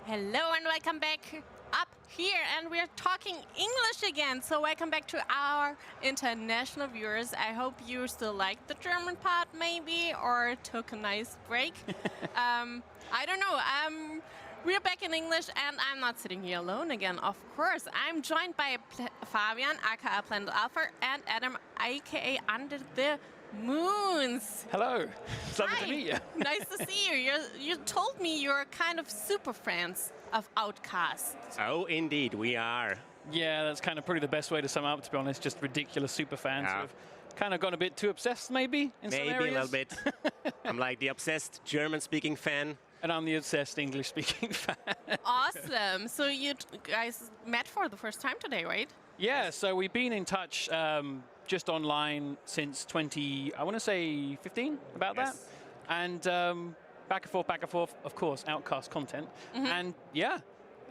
Hello and welcome back up here, and we're talking English again. So welcome back to our international viewers. I hope you still like the German part maybe, or took a nice break. I don't know. We're back in English, and I'm not sitting here alone again, of course. I'm joined by Fabian, aka Planet Adelpha, and Adam, aka Under the Moons. Hello, it's lovely to meet you. Nice to see you. You told me you're kind of super fans of Outcast. Oh, indeed, we are. Yeah, that's kind of probably the best way to sum up, to be honest. Just ridiculous super fans who have kind of gone a bit too obsessed, maybe, in some areas. Maybe a little bit. I'm like the obsessed German-speaking fan. And I'm the obsessed English-speaking fan. Awesome. So you guys met for the first time today, right? Yeah, so we've been in touch just online since 15, about that. And back and forth, of course, Outcast content. And yeah,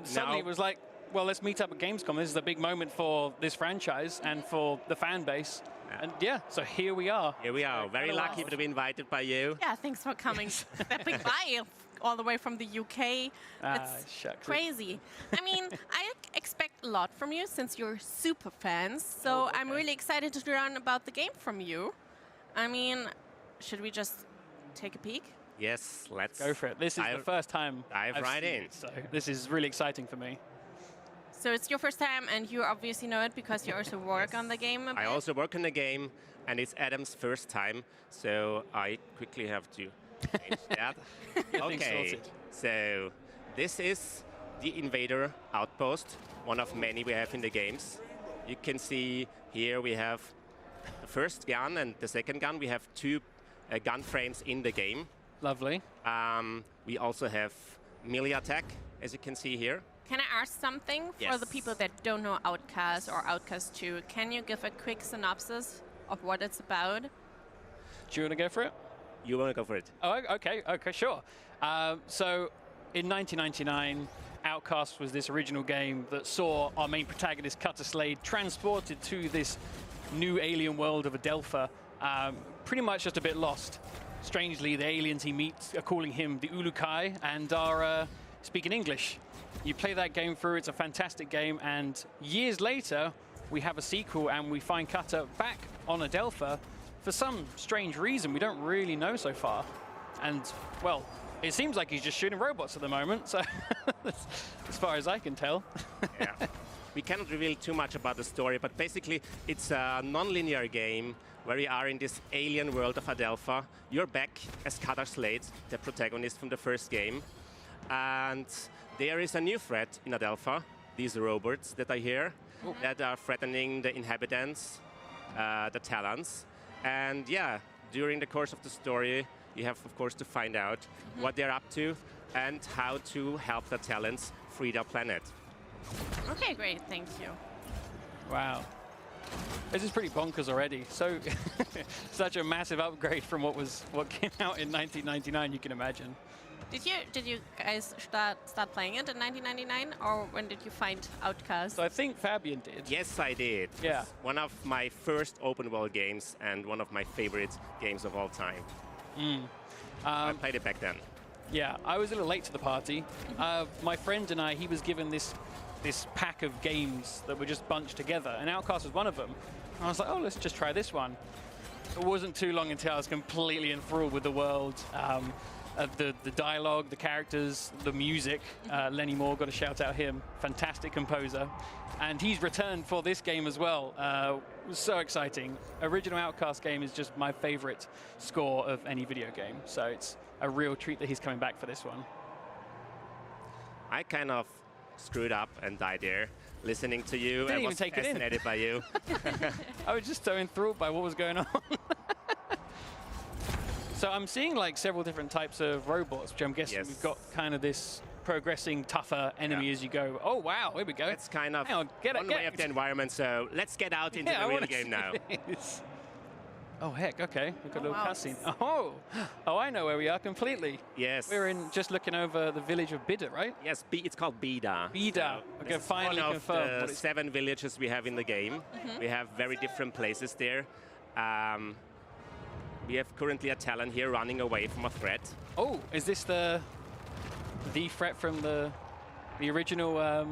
suddenly it was like, well, let's meet up at Gamescom. This is a big moment for this franchise and for the fan base. And yeah, so here we are. Here we are. Very lucky to be invited by you. Yeah, thanks for coming, stepping by all the way from the UK. It's crazy. I mean, I expect a lot from you since you're super fans. So I'm really excited to learn about the game from you. I mean, should we just take a peek? Yes, let's go for it. This is the first time I've right in. It, so this is really exciting for me. So it's your first time, and you obviously know it because you also work on the game a bit. I also work on the game, and it's Adam's first time, so I quickly have to change that. Okay, so this is the Invader Outpost, one of many we have in the games. You can see here we have the first gun and the second gun. We have two gun frames in the game. Lovely. We also have melee attack, as you can see here. Can I ask something for the people that don't know Outcast or Outcast 2? Can you give a quick synopsis of what it's about? Do you want to go for it? You want to go for it? Oh, okay, sure. So in 1999, Outcast was this original game that saw our main protagonist, Cutter Slade, transported to this new alien world of Adelpha, pretty much just a bit lost. Strangely, the aliens he meets are calling him the Ulukai and are speaking English. You play that game through, it's a fantastic game, and years later, we have a sequel and we find Cutter back on Adelpha for some strange reason we don't really know so far. And, well, it seems like he's just shooting robots at the moment, so as far as I can tell. Yeah. We cannot reveal too much about the story, but basically it's a non-linear game where we are in this alien world of Adelpha. You're back as Cutter Slade, the protagonist from the first game. And there is a new threat in Adelpha, these robots that are here, that are threatening the inhabitants, the Talons. And yeah, during the course of the story, you have, of course, to find out what they're up to and how to help the Talons free their planet. Okay, great, thank you. Wow. This is pretty bonkers already. So, such a massive upgrade from what came out in 1999, you can imagine. Did you guys start playing it in 1999, or when did you find Outcast? So I think Fabian did. Yes, I did. Yeah. It's one of my first open world games and one of my favorite games of all time. I played it back then. Yeah, I was a little late to the party. My friend and I, he was given this pack of games that were just bunched together, and Outcast was one of them. And I was like, oh, let's just try this one. It wasn't too long until I was completely enthralled with the world. The dialogue, the characters, the music. Lenny Moore, got to shout out him, fantastic composer. And he's returned for this game as well. It was so exciting. Original Outcast game is just my favorite score of any video game. So it's a real treat that he's coming back for this one. I kind of screwed up and died there, listening to you. Didn't I was even take it fascinated by you. I was just so enthralled by what was going on. So I'm seeing like several different types of robots, which I'm guessing we've got kind of this progressing, tougher enemy as you go. Oh, wow, here we go. It's kind of one way of the environment, so let's get out into the real game now. Oh, heck, okay. We've got a little cutscene. Oh, I know where we are completely. Yes. We're just looking over the village of Bida, right? Yes, it's called Bida. Bida. So okay, finally confirmed. One of the 7 villages we have in the game. We have very different places there. We have currently a Talon here running away from a threat. Oh, is this the threat from the The original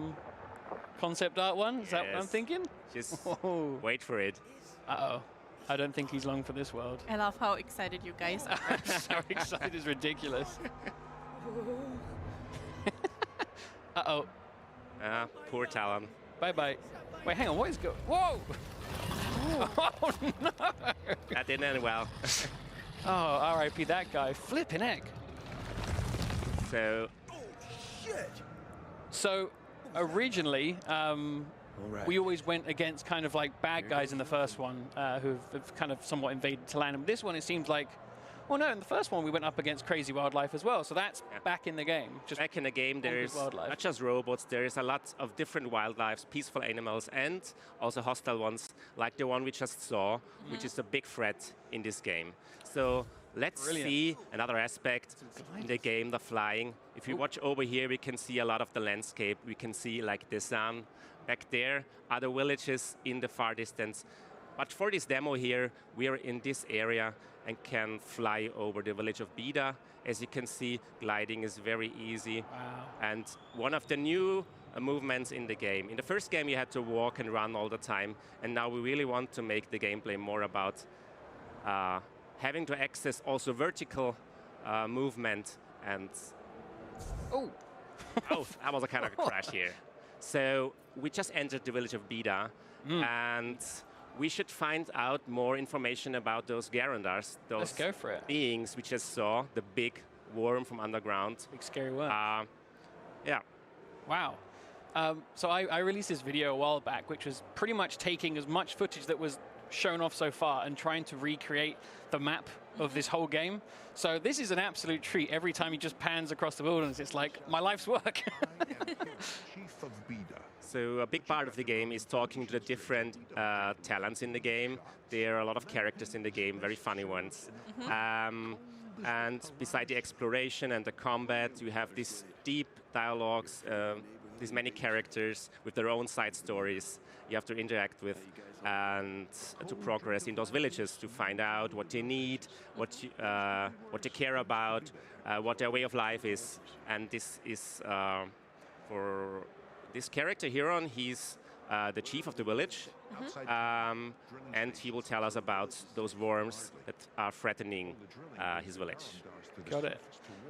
concept art one? Is that what I'm Yes. thinking? Just Oh. wait for it. Uh-oh. I don't think he's long for this world. I love how excited you guys are. I'm so excited, it's ridiculous. Uh-oh. Poor Talon. Bye-bye. Wait, hang on, what is going... Whoa! Oh, no! That didn't end well. Oh, R.I.P. that guy. Flipping heck. So, originally, we always went against kind of like bad guys in the first one who have kind of somewhat invaded Talan. And this one, it seems like, well, no, in the first one we went up against crazy wildlife as well. So that's back in the game. Just Back in the game, there's wildlife. not just robots, there is a lot of different wildlife, peaceful animals, and also hostile ones, like the one we just saw, which is a big threat in this game. So let's Brilliant. see another aspect in the game, the flying. If you watch over here, we can see a lot of the landscape. We can see like the sun. Back there are the villages in the far distance. But for this demo here, we are in this area and can fly over the village of Bida. As you can see, gliding is very easy. Wow. And one of the new movements in the game. In the first game, you had to walk and run all the time. And now we really want to make the gameplay more about having to access also vertical movement. And Oh! oh, that was a kind of a crash here. So we just entered the village of Bida, and we should find out more information about those Garandars, those Let's go for it. beings we just saw, the big worm from underground. Big scary worm. Yeah, Wow. So I released this video a while back, which was pretty much taking as much footage that was shown off so far and trying to recreate the map of this whole game. So this is an absolute treat. Every time he just pans across the wilderness, it's like my life's work. Chief of Bida. so a big part of the game is talking to the different talents in the game. There are a lot of characters in the game, very funny ones. And beside the exploration and the combat, you have these deep dialogues, these many characters with their own side stories you have to interact with and to progress in those villages to find out what they need, what they care about, what their way of life is. And this is for this character Huron, he's the chief of the village, and he will tell us about those worms that are threatening his village. Got it.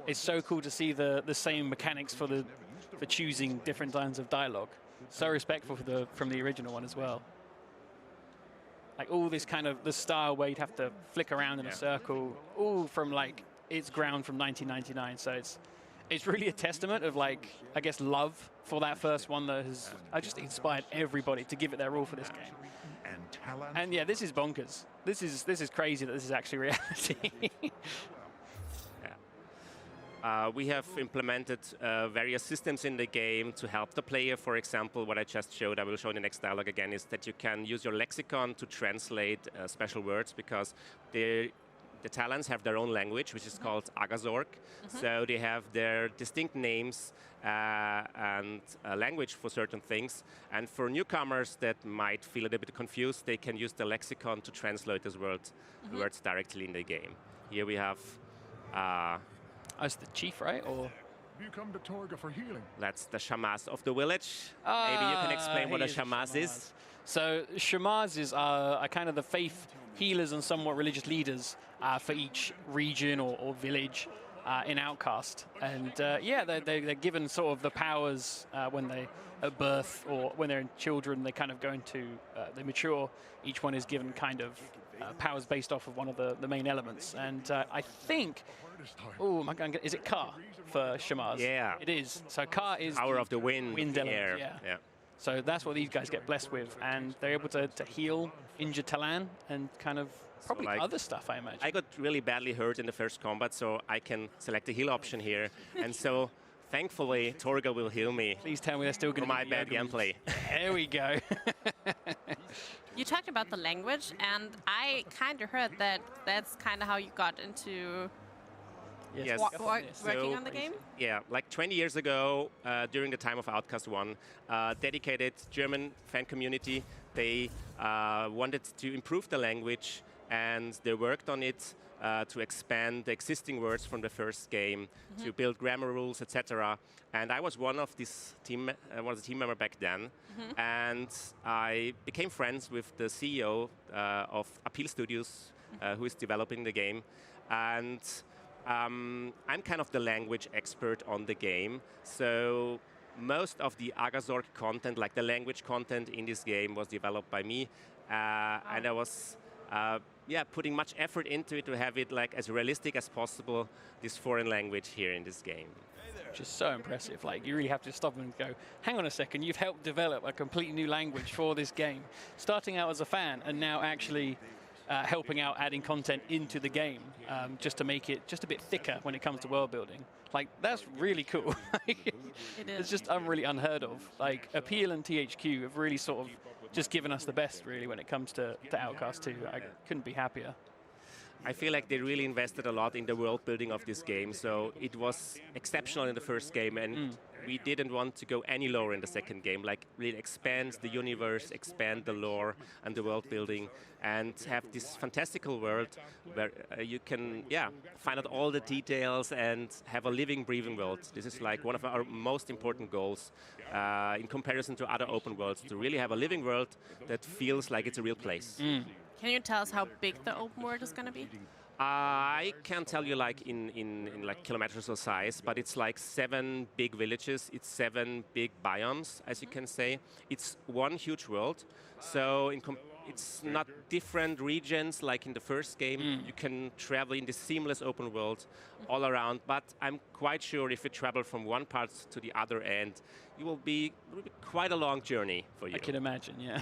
It's so cool to see the same mechanics for choosing different kinds of dialogue. So respectful from the original one as well. Like all this kind of the style where you'd have to flick around in a circle, all from like its ground from 1999. So it's really a testament of like, I guess, love for that first one that has just inspired everybody to give it their all for this game. And yeah, this is bonkers. This is crazy that this is actually reality. We have implemented various systems in the game to help the player. For example, what I just showed, I will show in the next dialogue again, is that you can use your lexicon to translate special words, because the Talons have their own language, which is called Agazork. So they have their distinct names and language for certain things. And for newcomers that might feel a little bit confused, they can use the lexicon to translate those words directly in the game. Here we have... As the chief, right? Or You come to Torga for healing. that's the Shamas of the village. Maybe you can explain what a Shamas is. So Shamazes are kind of the faith healers and somewhat religious leaders for each region or village in Outcast. And yeah, they're given sort of the powers when they at birth or when they're children. They kind of go into they mature. Each one is given kind of powers based off of one of the main elements. And I think, oh my God, is it Ka for Shamaz? Yeah. It is. So Ka is Power of the wind, wind the element, air. yeah. So that's what these guys get blessed with, and they're able to heal injured Talan and kind of probably like, other stuff, I imagine. I got really badly hurt in the first combat, so I can select the heal option here. And so, thankfully, Torga will heal me Please tell me they're still going for to my bad gameplay. There we go. You talked about the language, and I kind of heard that that's kind of how you got into Yes. working on the game. Yeah, like 20 years ago, during the time of Outcast 1, dedicated German fan community, they wanted to improve the language, and they worked on it to expand the existing words from the first game, to build grammar rules, etc. And I was one of this team, was a team member back then, and I became friends with the CEO of Appeal Studios, who is developing the game, and I'm kind of the language expert on the game, so most of the Agazorg content, like the language content in this game, was developed by me, and I was putting much effort into it to have it like as realistic as possible, this foreign language here in this game. Which is so impressive. Like, you really have to stop and go, hang on a second, you've helped develop a completely new language for this game. Starting out as a fan and now actually helping out adding content into the game just to make it just a bit thicker when it comes to world building. Like, that's really cool. It is. It's just really unheard of. Like, Appeal and THQ have really sort of just given us the best, really, when it comes to Outcast 2. I couldn't be happier. I feel like they really invested a lot in the world building of this game, so it was exceptional in the first game, and we didn't want to go any lower in the second game, like really expand the universe, expand the lore and the world building, and have this fantastical world where you can find out all the details and have a living, breathing world. This is like one of our most important goals in comparison to other open worlds, to really have a living world that feels like it's a real place. Can you tell us how big the open world is going to be? I can't tell you like in like kilometers of size, but it's like 7 big villages. It's 7 big biomes, as you can say. It's one huge world, so it's not different regions like in the first game. You can travel in this seamless open world all around, but I'm quite sure if you travel from one part to the other end, it will be quite a long journey for you. I can imagine, yeah.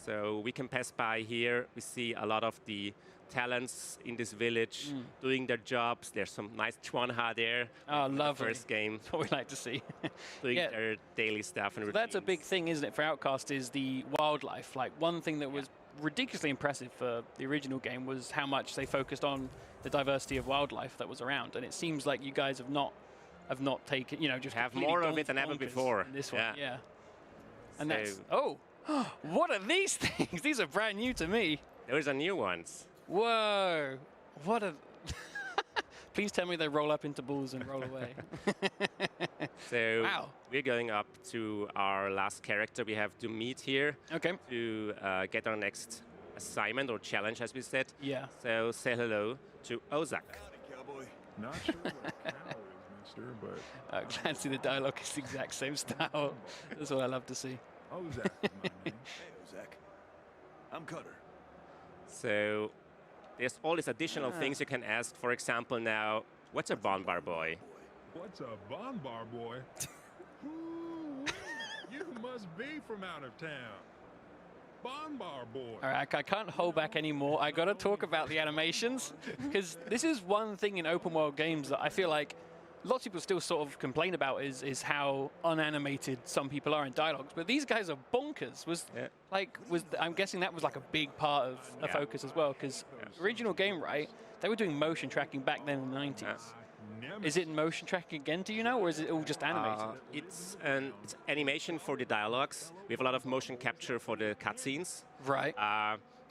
So we can pass by here. We see a lot of the talents in this village doing their jobs. There's some nice Chuanha there. Oh, lovely. First game. That's what we like to see. Doing their daily stuff and routines. That's a big thing, isn't it, for Outcast, is the wildlife. Like, one thing that was ridiculously impressive for the original game was how much they focused on the diversity of wildlife that was around. And it seems like you guys have not taken, just have more of it than ever before. In this one, yeah. And So that's, what are these things? These are brand new to me. those are new ones. Whoa, what a... Please tell me they roll up into balls and roll away. So wow. We're going up to our last character we have to meet here. Okay. To get our next assignment or challenge, as we said. Yeah. So say hello to Ozak. Not sure what a cow is, mister, but... Glad to see the dialogue is the exact same style. That's what I love to see. Ozak is my name. Hey, Ozak. I'm Cutter. So there's all these additional things you can ask. For example, now, what's a Bonbar boy? What's a Bonbar boy? Ooh, you must be from out of town. Bonbar boy. All right, I can't hold back anymore. I got to talk about the animations, because this is one thing in open world games that I feel like lots of people still sort of complain about is how unanimated some people are in dialogues. But these guys are bonkers. I'm guessing that was like a big part of a focus as well, because original game, right? They were doing motion tracking back then in the 90s. Is it motion tracking again, do you know, or is it all just animated? It's animation for the dialogues. We have a lot of motion capture for the cutscenes. Right.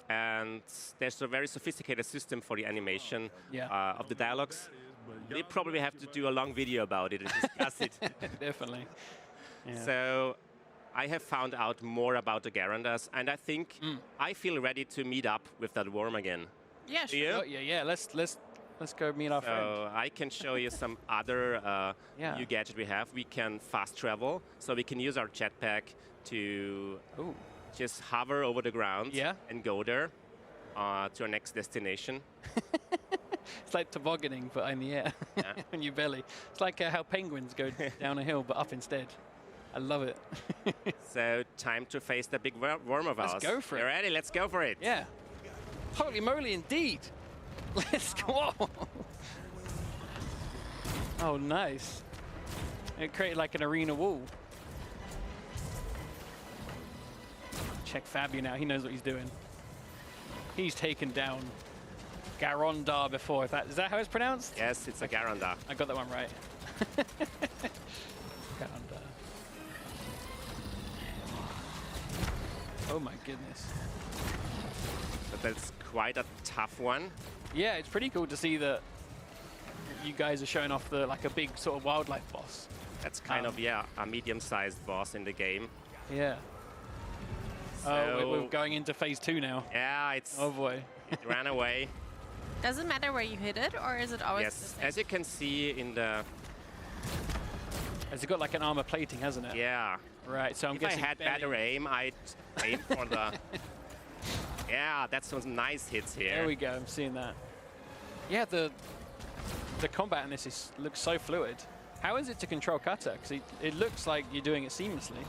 And there's a very sophisticated system for the animation of the dialogues. We probably have to do a long video about it and discuss it. Definitely. Yeah. So I have found out more about the Garandas, and I think I feel ready to meet up with that worm again. Yeah, sure. You? Oh, yeah. Let's go meet our friend. So I can show you some other new gadget we have. We can fast travel, so we can use our jetpack to just hover over the ground and go there to our next destination. It's like tobogganing, but in the air, on your belly. It's like how penguins go down a hill, but up instead. I love it. So time to face the big worm of ours. Let's go for it. You ready? Let's go for it. Yeah. Holy moly, indeed. Let's go. Oh, nice. It created like an arena wall. Check Fabio now. He knows what he's doing. He's taken down Garondar before. Is that how it's pronounced? Yes, it's a Garanda. I got that one right. Garondar. Oh my goodness. But that's quite a tough one. Yeah, it's pretty cool to see that you guys are showing off like a big sort of wildlife boss. That's kind of, a medium-sized boss in the game. Yeah. So, we're going into phase 2 now. yeah, it's Oh boy. it ran away. Does it matter where you hit it, or is it always the Yes, same? as you can see in the It's got like an armor plating, hasn't it? Right. So I'm If I guessing had better aim, I'd aim for the. Yeah, that's some nice hits here. There we go. I'm seeing that. Yeah, the combat in this looks so fluid. How is it to control Cutter? Because it looks like you're doing it seamlessly.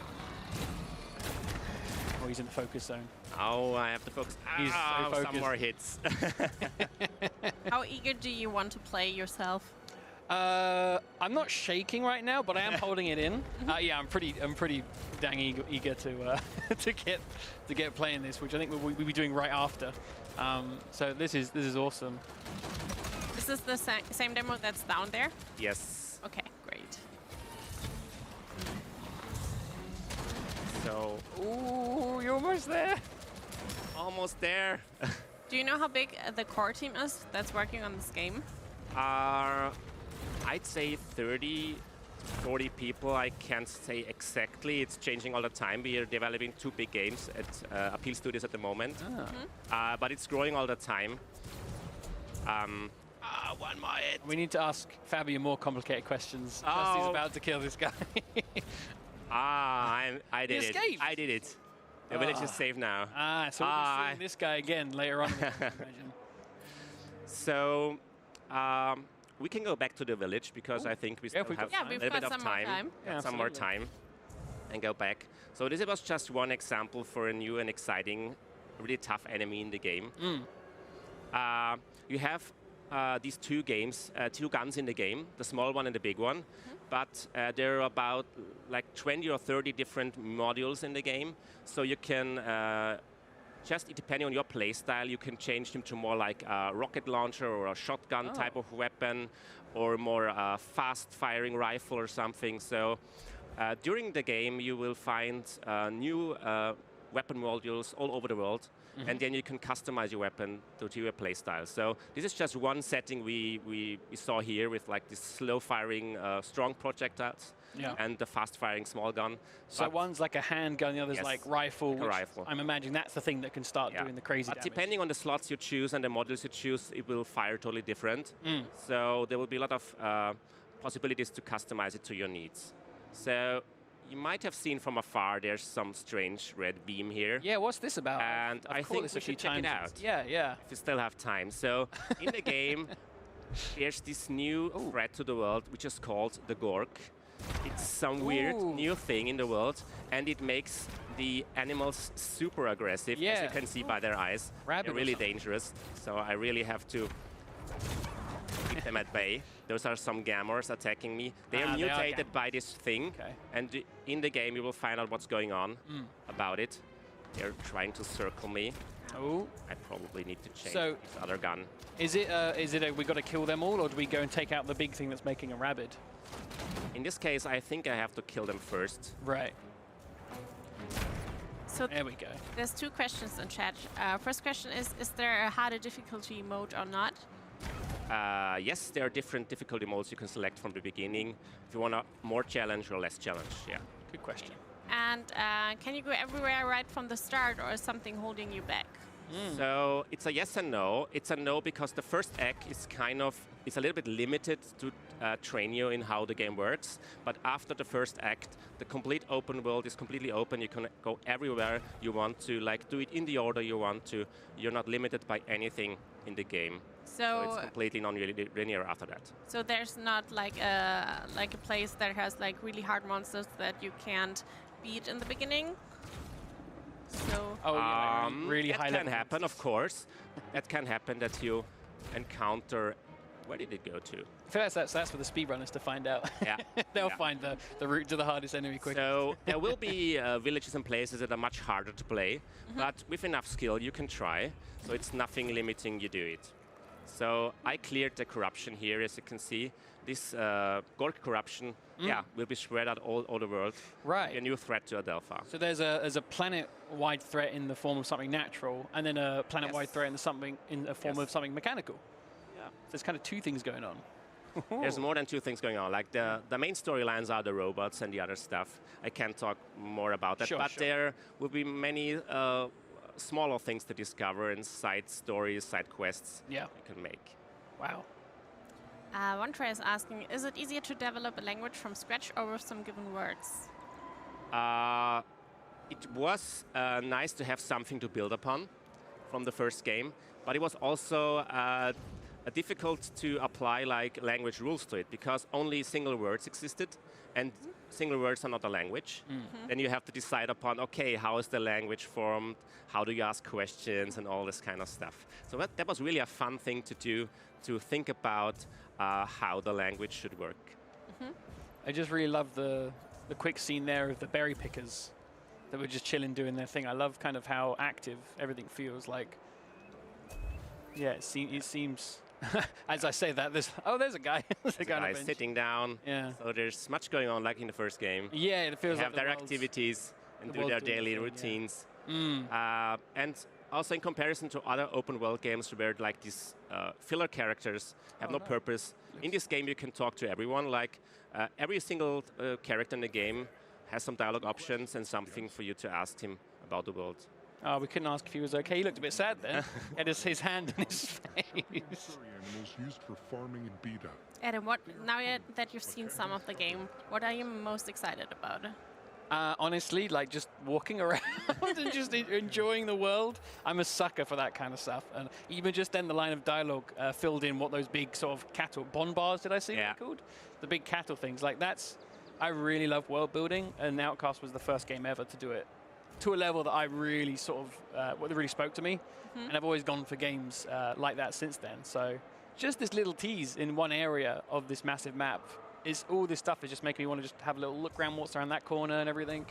Oh, he's in the focus zone. Oh, I have to focus. He's so Some focused. more hits. How eager do you want to play yourself? I'm not shaking right now, but I am holding it in. Yeah, I'm pretty dang eager to to get playing this, which I think we'll be doing right after. So this is awesome. Is this the same demo that's down there? Yes. Okay, great. So Ooh, you're almost there. almost there. Do you know how big the core team is that's working on this game? I'd say 30, 40 people. I can't say exactly. It's changing all the time. We are developing 2 big games at Appeal Studios at the moment. But it's growing all the time. One more hit. We need to ask Fabio more complicated questions. Oh. Just he's about to kill this guy. I did it. escaped. I did it. The village is safe now. So we'll be seeing this guy again later on. I imagine. So we can go back to the village because I think we still we've have got a we've little bit got of some more time. time. Yeah, Some more absolutely. time and go back. So this was just one example for a new and exciting, really tough enemy in the game. You have these 2 guns in the game, the small one and the big one. But there are about like 20 or 30 different modules in the game. So you can, just depending on your play style, you can change them to more like a rocket launcher or a shotgun type of weapon, or more fast-firing rifle or something. So during the game, you will find new weapon modules all over the world. And then you can customize your weapon to your playstyle. So this is just one setting we saw here with like this slow-firing strong projectiles and the fast-firing small gun. So But one's like a handgun, the other's Yes, like rifle. like a which rifle. I'm imagining that's the thing that can start doing the crazy But damage. depending on the slots you choose and the modules you choose, it will fire totally different. So there will be a lot of possibilities to customize it to your needs. So you might have seen from afar there's some strange red beam here. Yeah, what's this about? And I've I caught think this we a few should check it times. out. Yeah. If you still have time. So in the game, there's this new threat to the world, which is called the Gork. It's some weird new thing in the world, and it makes the animals super aggressive, as you can see by their eyes. Rabbit They're or really something. dangerous, so I really have to keep them at bay. Those are some Gamors attacking me. They are They are mutated by this thing, and in the game you will find out what's going on about it. They're trying to circle me. Oh. I probably need to change So- this other gun. Is it we got to kill them all, or do we go and take out the big thing that's making a rabbit? In this case, I think I have to kill them first. Right. So There we go. there's 2 questions in chat. First question is there a harder difficulty mode or not? Yes, there are different difficulty modes you can select from the beginning. If you want a more challenge or less challenge, yeah. Good question. And can you go everywhere right from the start, or is something holding you back? So it's a yes and no. It's a no because the first act is it's a little bit limited to train you in how the game works. But after the first act, the complete open world is completely open. You can go everywhere you want to, like do it in the order you want to. You're not limited by anything in the game. So it's completely non-linear after that. So there's not like a place that has like really hard monsters that you can't beat in the beginning. So really high that level can happen, of course. That can happen that you encounter. Where did it go to? I feel that's for the speedrunners to find out. Yeah. They'll find the route to the hardest enemy quickly. So there will be villages and places that are much harder to play, but with enough skill you can try. So it's nothing limiting you do it. So I cleared the corruption here, as you can see. This Gork corruption, will be spread out all the world. Right. A new threat to Adelpha. So there's a planet-wide threat in the form of something natural, and then a planet-wide threat in the form of something mechanical. Yeah. So there's kind of two things going on. There's more than two things going on. Like the main storylines are the robots and the other stuff. I can't talk more about that. But there will be many smaller things to discover and side stories, side quests you can make. Wow. One try is asking, is it easier to develop a language from scratch or with some given words? It was nice to have something to build upon from the first game, but it was also difficult to apply like language rules to it because only single words existed, and single words are not a language. Then you have to decide upon, okay, how is the language formed? How do you ask questions and all this kind of stuff? So that was really a fun thing to do, to think about how the language should work. I just really love the quick scene there of the berry pickers that were just chilling doing their thing. I love kind of how active everything feels like. Yeah, it seems as I say that, there's a guy. There's a guy sitting down. Yeah. So there's much going on like in the first game. Yeah, it feels they like have their activities and do their daily routines. Yeah. And also in comparison to other open world games where like these filler characters have no purpose, in this game you can talk to everyone. Like every single character in the game has some dialogue options and something for you to ask him about the world. Oh, we couldn't ask if he was okay. He looked a bit sad then. He had his hand in his face. Animals used for farming in Beta. Adam, now that you've seen some of the game, what are you most excited about? Honestly, like just walking around and just enjoying the world. I'm a sucker for that kind of stuff. And even just then the line of dialogue filled in what those big sort of cattle, bon bars, did I see they're called? The big cattle things. Like I really love world building, and Outcast was the first game ever to do it to a level that I really sort of, what really spoke to me. And I've always gone for games like that since then. So just this little tease in one area of this massive map, all this stuff is just making me want to just have a little look around what's around that corner and everything.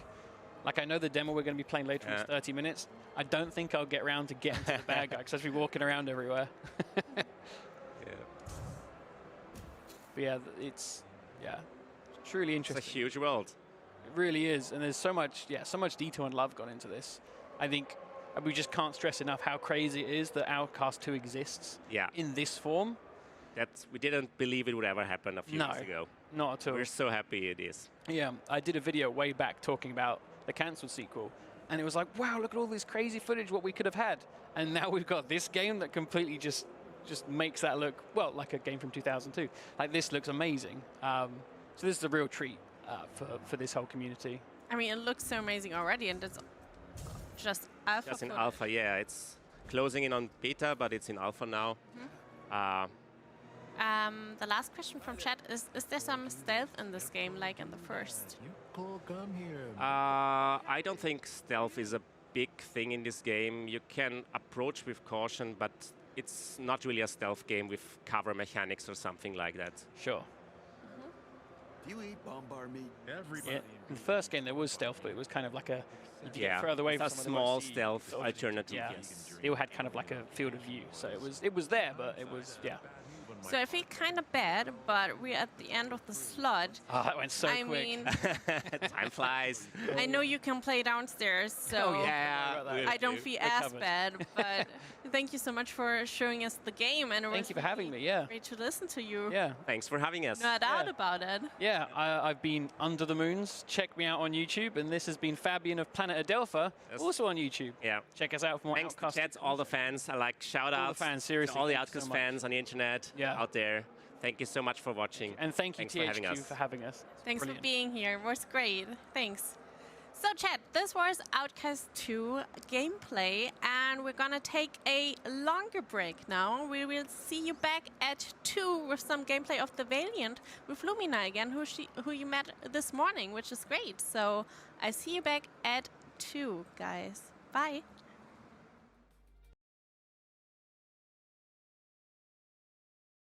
Like I know the demo we're going to be playing later in 30 minutes. I don't think I'll get around to getting to the bad guy because I'll be walking around everywhere. But yeah, it's truly interesting. It's a huge world. It really is, and there's so much detail and love gone into this. I think we just can't stress enough how crazy it is that Outcast 2 exists in this form. We didn't believe it would ever happen a few years ago. Not at all. We're so happy it is. Yeah, I did a video way back talking about the cancelled sequel, and it was like, wow, look at all this crazy footage, what we could have had. And now we've got this game that completely just makes that look, well, like a game from 2002. Like, this looks amazing. So this is a real treat for this whole community. I mean, it looks so amazing already, and it's just alpha. Just in alpha, yeah. It's closing in on beta, but it's in alpha now. The last question from chat is there some stealth in this game, like in the first? I don't think stealth is a big thing in this game. You can approach with caution, but it's not really a stealth game with cover mechanics or something like that. Sure. Do you eat bombar meat? Yeah. In the first game there was stealth, but it was kind of like a get further away from a small stealth alternative. Yeah, yes. It had kind of like a field of view, so it was there, but it was So I feel kind of bad, but we're at the end of the slot. Oh, that went so quick. I mean, time flies. I know you can play downstairs, so I don't feel as bad. But thank you so much for showing us the game, and thank you for having me. Yeah, great to listen to you. Yeah, thanks for having us. No doubt about it. Yeah, I've been Under the Moons. Check me out on YouTube, and this has been Fabian of Planet Adelpha, also on YouTube. Yeah, check us out for more Thanks Outcast. Thanks to all the fans. I like shout outs. All the fans, seriously. To all the Outcast fans on the internet out there. Thank you so much for watching. And thank you, THQ, for having us. Thanks for being here. It was great. Thanks. So, chat, this was Outcast 2 gameplay, and we're going to take a longer break now. We will see you back at 2 with some gameplay of The Valiant with Lumina again, who you met this morning, which is great. So, I see you back at 2, guys. Bye.